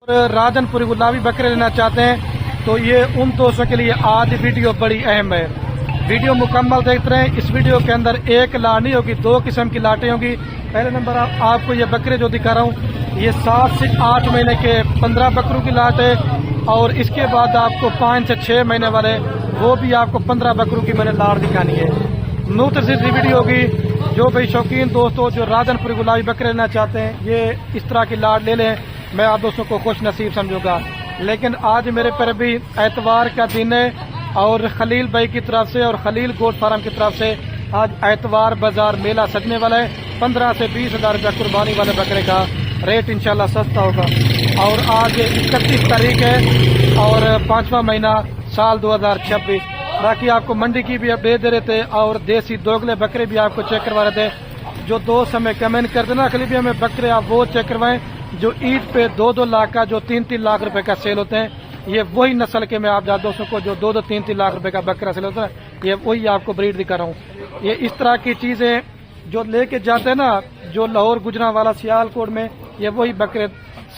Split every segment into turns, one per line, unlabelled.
राजनपुरी गुलाबी बकरे लेना चाहते हैं तो ये उन दोस्तों के लिए आज वीडियो बड़ी अहम है। वीडियो मुकम्मल देखते रहें। इस वीडियो के अंदर एक लाट नहीं होगी, दो किस्म की लाटें होंगी। पहले नंबर आपको ये बकरे जो दिखा रहा हूँ ये 7 से 8 महीने के 15 बकरों की लाट है, और इसके बाद आपको 5 से 6 महीने वाले वो भी आपको 15 बकरों की मैंने लाट दिखानी है। मुख्तसर वीडियो होगी। जो भाई शौकीन दोस्तों जो राजनपुरी गुलाबी बकरे लेना चाहते हैं ये इस तरह की लाट ले लें, मैं आप दोस्तों को खुश नसीब समझूंगा। लेकिन आज मेरे पर भी एतवार का दिन है और खलील भाई की तरफ से और खलील गोट फार्म की तरफ से आज एतवार बाजार मेला सजने वाला है। 15 से 20 हज़ार रुपया कुर्बानी वाले बकरे का रेट इंशाल्लाह सस्ता होगा। और आज 31 तारीख है और 5वां महीना साल 2026। बाकी आपको मंडी की भी अपडेट दे रहे थे और देसी दोगले बकरे भी आपको चेक करवा रहे थे। जो दोस्त हमें कमेंट कर देना खलील भी हमें बकरे आप वो चेक करवाएं जो ईद पे 2-2 लाख का जो 3-3 लाख रुपए का सेल होते हैं। ये वही नस्ल के मैं आप दोस्तों को जो 2-2 3-3 लाख रुपए का बकरा सेल होता है, ये वही आपको ब्रीड दिखा रहा हूँ। ये इस तरह की चीजें जो लेके जाते हैं ना, जो लाहौर गुजरांवाला सियालकोट में, ये वही बकरे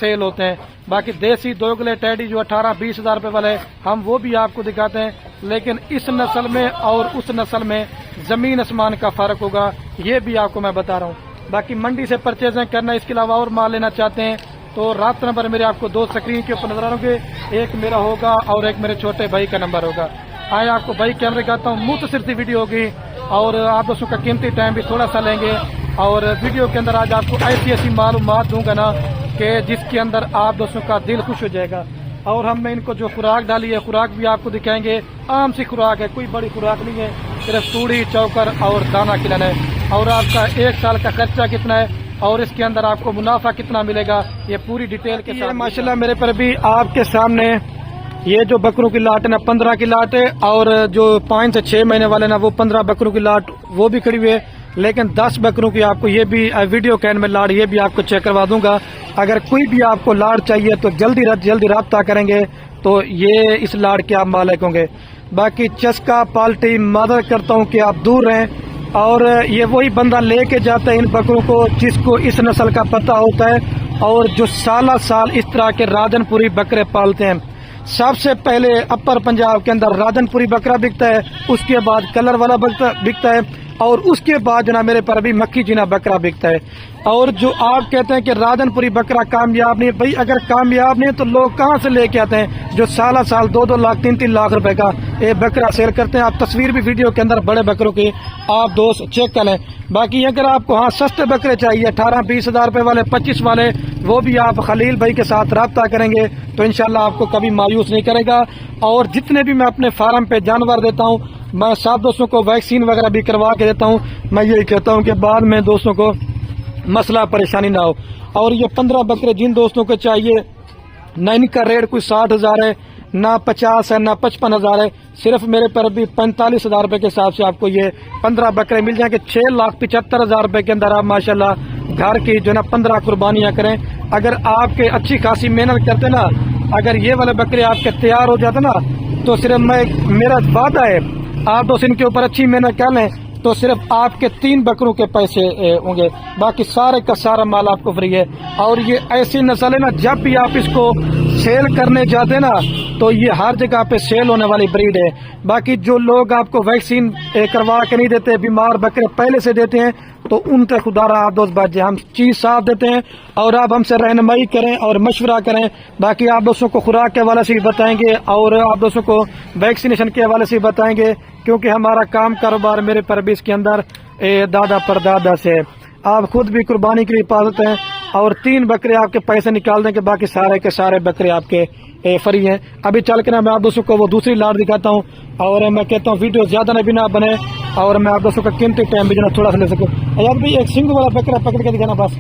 सेल होते हैं। बाकी देसी दोगले टैडी जो 18-20 हज़ार रुपए वाले हम वो भी आपको दिखाते हैं। लेकिन इस नस्ल में और उस नस्ल में जमीन आसमान का फर्क होगा, ये भी आपको मैं बता रहा हूँ। बाकी मंडी से परचेजिंग करना, इसके अलावा और माल लेना चाहते हैं तो रात नंबर मेरे आपको 2 स्क्रीन के ऊपर नजर आ रहे होंगे। एक मेरा होगा और एक मेरे छोटे भाई का नंबर होगा। आए आपको भाई कैमरे कहता हूँ, मुख्तसर सी वीडियो होगी और आप दोस्तों का कीमती टाइम भी थोड़ा सा लेंगे। और वीडियो के अंदर आज आपको ऐसी मालूमात दूंगा ना कि जिसके अंदर आप दोस्तों का दिल खुश हो जाएगा। और हमने इनको जो खुराक डाली है, खुराक भी आपको दिखाएंगे। आम सी खुराक है, कोई बड़ी खुराक नहीं है, सिर्फ तूड़ी चौकर और दाना खिलाना है। और आपका 1 साल का खर्चा कितना है और इसके अंदर आपको मुनाफा कितना मिलेगा, ये पूरी डिटेल के साथ। माशाल्लाह मेरे पर भी आपके सामने ये जो बकरों की लाट है ना 15 की लाट है, और जो 5 से 6 महीने वाले ना वो 15 बकरों की लाट वो भी खड़ी हुई है। लेकिन 10 बकरों की आपको ये भी वीडियो कैन में लाट ये भी आपको चेक करवा दूंगा। अगर कोई भी आपको लाट चाहिए तो जल्दी रब्ता करेंगे तो ये इस लाट के आप मालिक होंगे। बाकी चस्का पाल्टी मदद करता हूँ कि आप दूर रहें। और ये वही बंदा लेके जाता है इन बकरों को जिसको इस नस्ल का पता होता है और जो साल इस तरह के राजनपुरी बकरे पालते हैं। सबसे पहले अपर पंजाब के अंदर राजनपुरी बकरा बिकता है, उसके बाद कलर वाला बिकता है और उसके बाद जना मेरे पर अभी मक्खी जीना बकरा बिकता है। और जो आप कहते हैं कि राजनपुरी बकरा कामयाब नहीं, भाई अगर कामयाब नहीं तो लोग कहाँ से लेके आते हैं जो साल 2-2 लाख 3-3 लाख रुपए का ये बकरा सेल करते हैं। आप तस्वीर भी वीडियो के अंदर बड़े बकरों की आप दोस्त चेक कर लें। बाकी अगर आपको हाँ सस्ते बकरे चाहिए 18-20 हज़ार रुपए वाले 25 वाले, वो भी आप खलील भाई के साथ रब्ता करेंगे तो इंशाल्लाह आपको कभी मायूस नहीं करेगा। और जितने भी मैं अपने फार्म पे जानवर देता हूँ मैं सब दोस्तों को वैक्सीन वगैरह भी करवा के देता हूँ। मैं यही कहता हूँ कि बाद में दोस्तों को मसला परेशानी ना हो। और ये 15 बकरे जिन दोस्तों को चाहिए न इनका रेट कोई 60 हज़ार है, ना 50 है, ना 55 हज़ार है, सिर्फ मेरे पर भी 45 हज़ार रुपए के हिसाब से आपको ये 15 बकरे मिल जाएंगे। 6,75,000 रुपए के अंदर आप माशाल्लाह घर की जो ना 15 कुर्बानियां करें। अगर आपके अच्छी खासी मेहनत करते ना, अगर ये वाले बकरे आपके तैयार हो जाते ना तो सिर्फ मेरा वादा है आप दोस्त इनके ऊपर अच्छी मेहनत कर लें तो सिर्फ आपके 3 बकरों के पैसे होंगे, बाकी सारे का सारा माल आपको फ्री है। और ये ऐसी नस्ल है ना, जब भी आप इसको सेल करने जाते ना तो ये हर जगह पे सेल होने वाली ब्रीड है। बाकी जो लोग आपको वैक्सीन करवा के नहीं देते, बीमार बकरे पहले से देते हैं, तो उनका खुदारा आप दोस्त बात हम चीज साफ देते हैं और आप हमसे रहनुमाई करें और मशवरा करें। बाकी आप दोस्तों को खुराक के हवाले से भी बताएंगे और आप दोस्तों को वैक्सीनेशन के हवाले से भी बताएंगे, क्योंकि हमारा काम कारोबार मेरे परबिस के अंदर दादा परदादा से। आप खुद भी कुर्बानी के लिए पालते हैं और 3 बकरे आपके पैसे निकाल देंगे, बाकी सारे के सारे बकरे आपके फ्री हैं। अभी चल के ना मैं आप दोस्तों को वो दूसरी लाट दिखाता हूँ और मैं कहता हूँ वीडियो ज्यादा न भी ना बने और मैं आप दोस्तों का कीमती टाइम भी जो थोड़ा सा ले सकूँ। यार भाई एक सिंगू वाला बकरा पकड़ के दिखाना बस।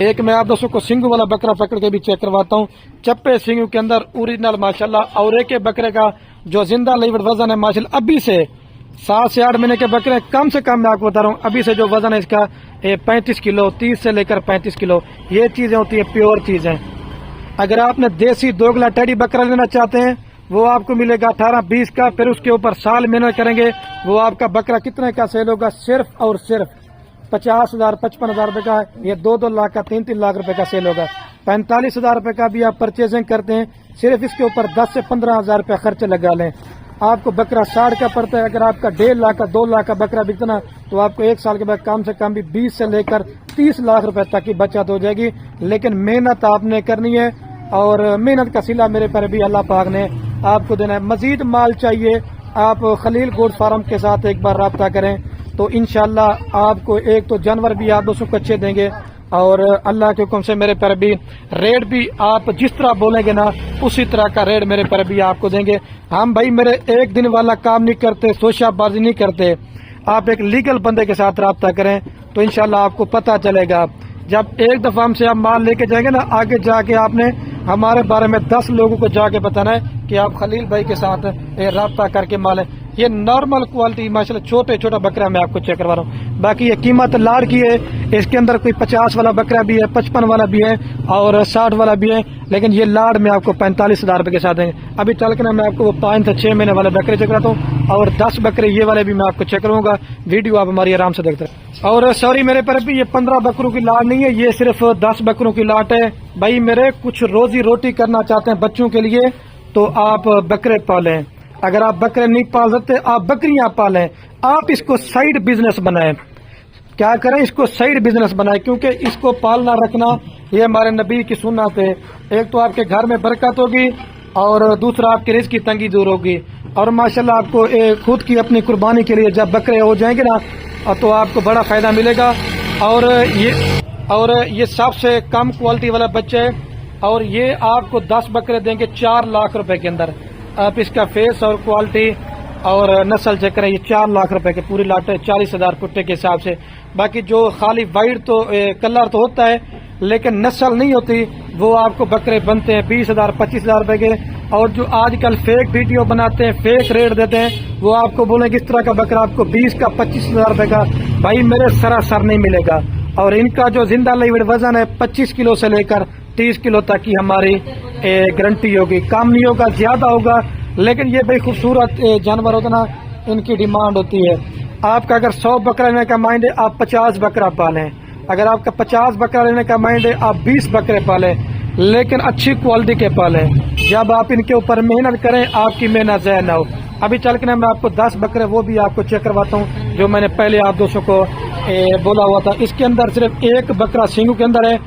एक मैं आप दोस्तों को सिंगू वाला बकरा पकड़ के भी चेक करवाता हूँ। चप्पे सिंगू के अंदर ओरिजिनल माशाल्लाह। और एक बकरे का जो जिंदा लीवर वजन है माशाल्लाह अभी से 7 से 8 महीने के बकरे कम से कम मैं आपको बता रहा हूँ अभी से जो वजन है इसका 35 किलो, 30 से लेकर 35 किलो ये चीजें होती है, प्योर चीजें। अगर आपने देसी दोगला टेडी बकरा लेना चाहते हैं वो आपको मिलेगा 18-20 का, फिर उसके ऊपर साल मेहनत करेंगे वो आपका बकरा कितने का सेल होगा, सिर्फ और सिर्फ 50,000 55,000 रुपए का है। ये 2-2 लाख का 3-3 लाख रुपए का सेल होगा। 45,000 रुपए का भी आप परचेजिंग करते हैं, सिर्फ इसके ऊपर 10 से 15,000 रुपए खर्च लगा लें, आपको बकरा 60 का पड़ता है। अगर आपका 1.5 लाख का 2 लाख का बकरा बिकना तो आपको 1 साल के बाद कम से कम भी 20 से लेकर 30 लाख रुपए तक की बचत हो जाएगी। लेकिन मेहनत आपने करनी है और मेहनत का सिला मेरे पर भी अल्लाह पाक ने आपको देना है। मजीद माल चाहिए आप खलील गोट फार्म के साथ एक बार रब्ता करें तो इंशाल्लाह आपको एक तो जानवर भी आप दोस्तों को अच्छे देंगे और अल्लाह के हुक्म से मेरे पर भी रेट भी आप जिस तरह बोलेंगे ना उसी तरह का रेट मेरे पर भी आपको देंगे। हम भाई मेरे एक दिन वाला काम नहीं करते, सोशाबाजी नहीं करते। आप एक लीगल बंदे के साथ रब्ता करें तो इंशाल्लाह आपको पता चलेगा। जब एक दफा हमसे आप माल लेके जाएंगे ना, आगे जाके आपने हमारे बारे में 10 लोगों को जाके बताना है कि आप खलील भाई के साथ रब्ता करके माल है। ये नॉर्मल क्वालिटी माशाल्लाह छोटे छोटा बकरा मैं आपको चेक करवा रहा हूँ। बाकी ये कीमत लाड़ की है, इसके अंदर कोई 50 वाला बकरा भी है, 55 वाला भी है और 60 वाला भी है, लेकिन ये लाड़ में आपको 45,000 रुपए के साथ देंगे। अभी चल के ना मैं आपको 5 से 6 महीने वाले बकरे चेक कराता हूँ और 10 बकरे ये वाले भी मैं आपको चेक करूंगा। वीडियो आप हमारी आराम से देखते हैं। और सॉरी मेरे पर भी ये 15 बकरों की लाट नहीं है, ये सिर्फ 10 बकरों की लाट है। भाई मेरे कुछ रोजी रोटी करना चाहते हैं बच्चों के लिए तो आप बकरे पालें। अगर आप बकरे नहीं पाल सकते आप बकरियां पालें। आप इसको साइड बिजनेस बनाएं। क्या करें, इसको साइड बिजनेस बनाएं क्योंकि इसको पालना रखना ये हमारे नबी की सुन्नत है। एक तो आपके घर में बरकत होगी और दूसरा आपके रिज़्क़ की तंगी दूर होगी। और माशाल्लाह आपको खुद की अपनी कुर्बानी के लिए जब बकरे हो जाएंगे ना तो आपको बड़ा फायदा मिलेगा। और ये सबसे कम क्वालिटी वाला बच्चा है और ये आपको 10 बकरे देंगे 4 लाख रुपए के अंदर। आप इसका फेस और क्वालिटी और नस्ल चेक करें, ये 4 लाख रुपए के पूरी लाट है 40,000 कुत्ते के हिसाब से। बाकी जो खाली वाइट तो कलर तो होता है लेकिन नस्ल नहीं होती, वो आपको बकरे बनते हैं 20,000 25,000 रुपए के। और जो आजकल फेक वीडियो बनाते हैं, फेक रेट देते हैं, वो आपको बोलेंगे इस तरह का बकरा आपको 20 का 25,000 रुपए का, भाई मेरे सरासर नहीं मिलेगा। और इनका जो जिंदा लाइव वजन है 25 किलो से लेकर 30 किलो तक की हमारी गारंटी होगी। कम नहीं होगा, ज्यादा होगा, लेकिन ये भाई खूबसूरत जानवर होता ना, इनकी डिमांड होती है। आपका अगर 100 बकरा लेने का माइंड है आप 50 बकरा पालें। अगर आपका 50 बकरा लेने का माइंड है आप 20 बकरे पालें, लेकिन अच्छी क्वालिटी के पालें। जब आप इनके ऊपर मेहनत करें आपकी मेहनत ज़ाया ना हो। अभी चल के ना मैं आपको 10 बकरे वो भी आपको चेक करवाता हूँ जो मैंने पहले आप दोस्तों को बोला हुआ था। इसके अंदर सिर्फ एक बकरा सींगू के अंदर है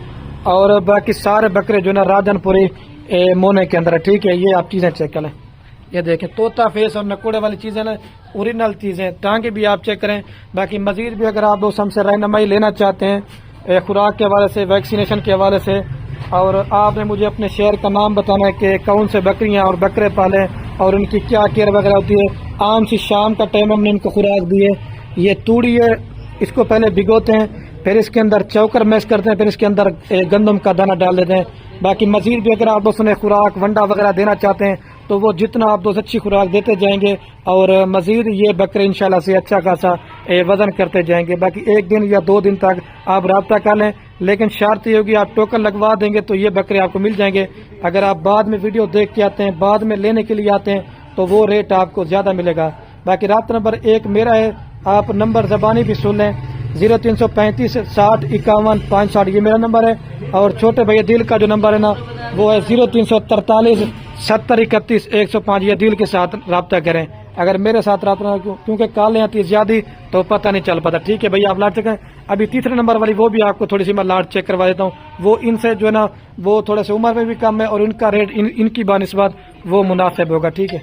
और बाकी सारे बकरे जो ना राजनपुरी मोने के अंदर है। ठीक है, ये आप चीजें चेक करें, ये देखें तोता फेस और नकोड़े वाली चीजें ना ओरिजिनल चीजें। टांगे भी आप चेक करें। बाकी मजीद भी अगर आप दोस्त हमसे रहनुमाई लेना चाहते हैं खुराक के हवाले से, वैक्सीनेशन के हवाले से, और आपने मुझे अपने शहर का नाम बताना है कि कौन से बकरियां और बकरे पालें और उनकी क्या केयर वगैरह होती है। आम सी शाम का टाइम हमने इनको खुराक दी है। ये तूड़ी है, इसको पहले भिगोते हैं, फिर इसके अंदर चौकर मैश करते हैं, फिर इसके अंदर गंदम का दाना डाल देते हैं। बाकी मजीद भी अगर आप दोस्तों ने खुराक वंडा वगैरह देना चाहते हैं तो वो जितना आप दोस्त अच्छी खुराक देते जाएंगे और मजीद ये बकरे इंशाल्लाह से अच्छा खासा वजन करते जाएंगे। बाकी 1 दिन या 2 दिन तक आप रब्ता कर लें, लेकिन शर्त ये होगी आप टोकन लगवा देंगे तो ये बकरे आपको मिल जाएंगे। अगर आप बाद में वीडियो देख के आते हैं, बाद में लेने के लिए आते हैं तो वो रेट आपको ज्यादा मिलेगा। बाकी रब्ता नंबर 1 मेरा है, आप नंबर ज़बानी भी सुन लें 0335 60 51 560, ये मेरा नंबर है। और छोटे भैया दिल का जो नंबर है ना वो है 0343 70 31 105, ये दिल के साथ रब्ता करें। अगर मेरे साथ रब्ता क्योंकि कॉलें आती है ज्यादा तो पता नहीं चल पाता। ठीक है भैया, आप लाट चेक। अभी तीसरे नंबर वाली वो भी आपको थोड़ी सी मैं लाट चेक करवा देता हूँ। वो इनसे जो है ना वो थोड़े से उम्र में भी कम है और इनका रेट इनकी बानिस्बत वो मुनासिब होगा। ठीक है,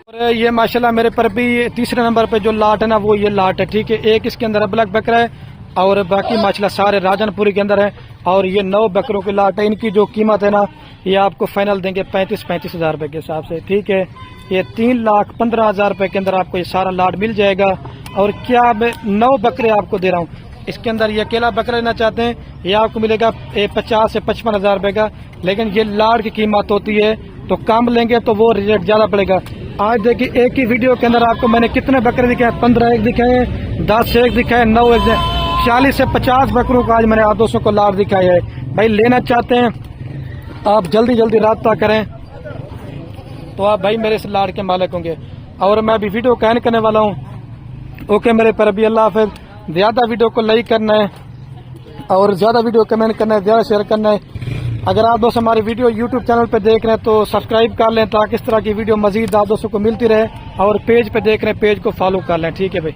और ये माशाल्लाह मेरे पर भी तीसरे नंबर पे जो लाट है ना वो ये लाट है। ठीक है, एक इसके अंदर अबलग बकरा है और बाकी माशाल्लाह सारे राजनपुरी के अंदर है और ये 9 बकरों की लाट है। इनकी जो कीमत है ना ये आपको फाइनल देंगे 35,000 रुपए के हिसाब से। ठीक है, ये 3,15,000 रुपए के अंदर आपको ये सारा लाट मिल जाएगा। और क्या मैं 9 बकरे आपको दे रहा हूँ, इसके अंदर ये अकेला बकरा लेना चाहते हैं ये आपको मिलेगा 50 से 55,000 रुपए का। लेकिन ये लाट की कीमत होती है तो कम लेंगे तो वो रेट ज्यादा पड़ेगा। आज देखिए एक ही वीडियो के अंदर आपको मैंने कितने बकरे दिखाए, 15 एक दिखाए, 10 एक दिखाए, 9 एक, 40 से 50 बकरों का आज मैंने आप दोस्तों को लाट दिखाया है। भाई लेना चाहते हैं आप जल्दी जल्दी राब्ता करें तो आप भाई मेरे से लाट के मालिक होंगे। और मैं अभी वीडियो का एंड करने वाला हूँ। ओके मेरे पर अभी अल्लाह हाफ़िज़। ज्यादा वीडियो को लाइक करना है और ज्यादा वीडियो कमेंट करना है, ज्यादा शेयर करना है। اگر آپ دوست ہماری ویڈیو یوٹیوب چینل پہ دیکھ رہے ہیں تو سبسکرائب کر لیں تاکہ اس طرح کی ویڈیو مزید آپ دوستوں کو ملتی رہے، اور پیج پہ دیکھ رہے ہیں پیج کو فالو کر لیں. ٹھیک ہے بھائی.